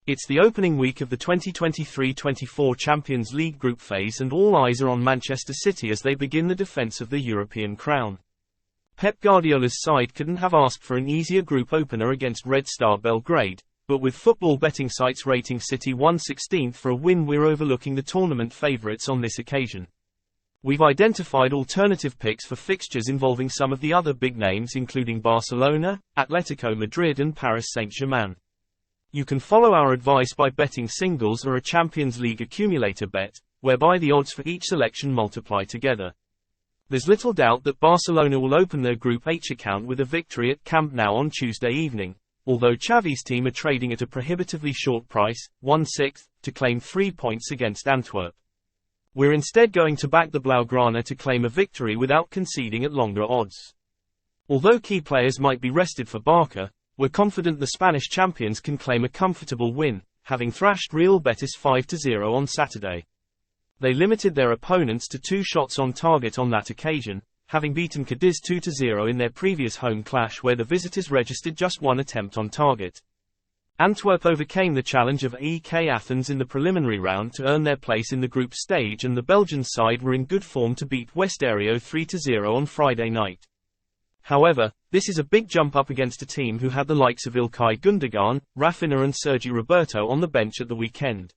It's the opening week of the 2023-24 Champions League group phase and all eyes are on Manchester City as they begin the defence of the European crown. Pep Guardiola's side couldn't have asked for an easier group opener against Red Star Belgrade, but with football betting sites rating City 1/16 for a win, we're overlooking the tournament favourites on this occasion. We've identified alternative picks for fixtures involving some of the other big names including Barcelona, Atletico Madrid and Paris Saint-Germain. You can follow our advice by betting singles or a Champions League accumulator bet, whereby the odds for each selection multiply together. There's little doubt that Barcelona will open their Group H account with a victory at Camp Nou on Tuesday evening, although Xavi's team are trading at a prohibitively short price, 1/6, to claim 3 points against Antwerp. We're instead going to back the Blaugrana to claim a victory without conceding at longer odds. Although key players might be rested for Barca, we're confident the Spanish champions can claim a comfortable win, having thrashed Real Betis 5-0 on Saturday. They limited their opponents to 2 shots on target on that occasion, having beaten Cadiz 2-0 in their previous home clash where the visitors registered just 1 attempt on target. Antwerp overcame the challenge of AEK Athens in the preliminary round to earn their place in the group stage, and the Belgian side were in good form to beat Westerio 3-0 on Friday night. However, this is a big jump up against a team who had the likes of Ilkay Gundogan, Rafinha and Sergi Roberto on the bench at the weekend.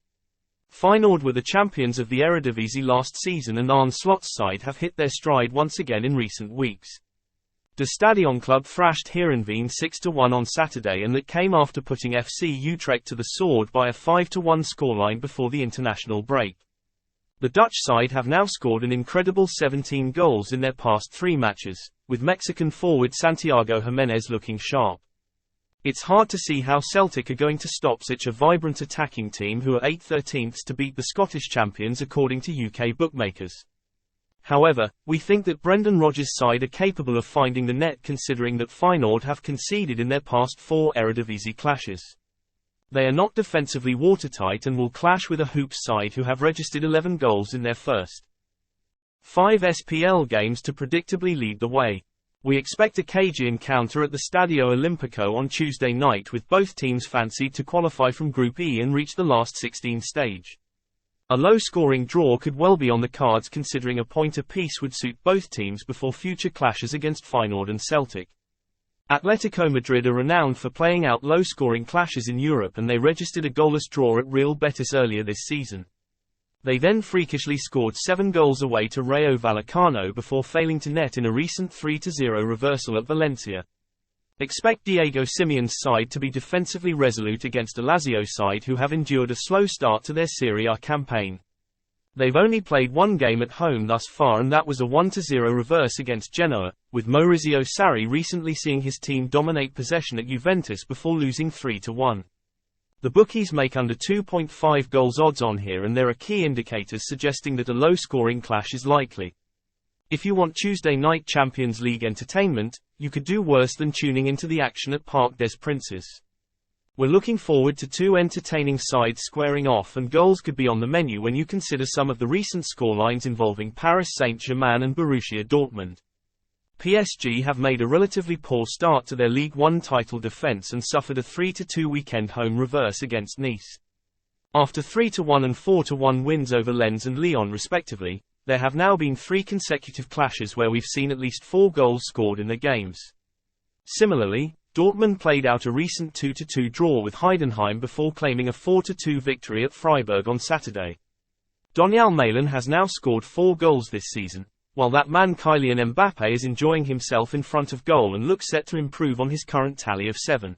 Feyenoord were the champions of the Eredivisie last season, and Arne Slot's side have hit their stride once again in recent weeks. De Stadion Club thrashed Heerenveen 6-1 on Saturday, and that came after putting FC Utrecht to the sword by a 5-1 scoreline before the international break. The Dutch side have now scored an incredible 17 goals in their past 3 matches, with Mexican forward Santiago Jimenez looking sharp. It's hard to see how Celtic are going to stop such a vibrant attacking team who are 8/13 to beat the Scottish champions according to UK bookmakers. However, we think that Brendan Rodgers' side are capable of finding the net, considering that Feyenoord have conceded in their past 4 Eredivisie clashes. They are not defensively watertight and will clash with a Hoops side who have registered 11 goals in their first 5 SPL games to predictably lead the way. We expect a cagey encounter at the Stadio Olimpico on Tuesday night, with both teams fancied to qualify from Group E and reach the last 16 stage. A low-scoring draw could well be on the cards, considering a point apiece would suit both teams before future clashes against Feyenoord and Celtic. Atletico Madrid are renowned for playing out low-scoring clashes in Europe, and they registered a goalless draw at Real Betis earlier this season. They then freakishly scored 7 goals away to Rayo Vallecano before failing to net in a recent 3-0 reversal at Valencia. Expect Diego Simeone's side to be defensively resolute against a Lazio side who have endured a slow start to their Serie A campaign. They've only played 1 game at home thus far, and that was a 1-0 reverse against Genoa, with Maurizio Sarri recently seeing his team dominate possession at Juventus before losing 3-1. The bookies make under 2.5 goals odds on here, and there are key indicators suggesting that a low-scoring clash is likely. If you want Tuesday night Champions League entertainment, you could do worse than tuning into the action at Parc des Princes. We're looking forward to 2 entertaining sides squaring off, and goals could be on the menu when you consider some of the recent scorelines involving Paris Saint-Germain and Borussia Dortmund. PSG have made a relatively poor start to their Ligue 1 title defense and suffered a 3-2 weekend home reverse against Nice. After 3-1 and 4-1 wins over Lens and Lyon respectively, there have now been 3 consecutive clashes where we've seen at least 4 goals scored in the games. Similarly, Dortmund played out a recent 2-2 draw with Heidenheim before claiming a 4-2 victory at Freiburg on Saturday. Donyell Malen has now scored 4 goals this season, while that man Kylian Mbappé is enjoying himself in front of goal and looks set to improve on his current tally of 7.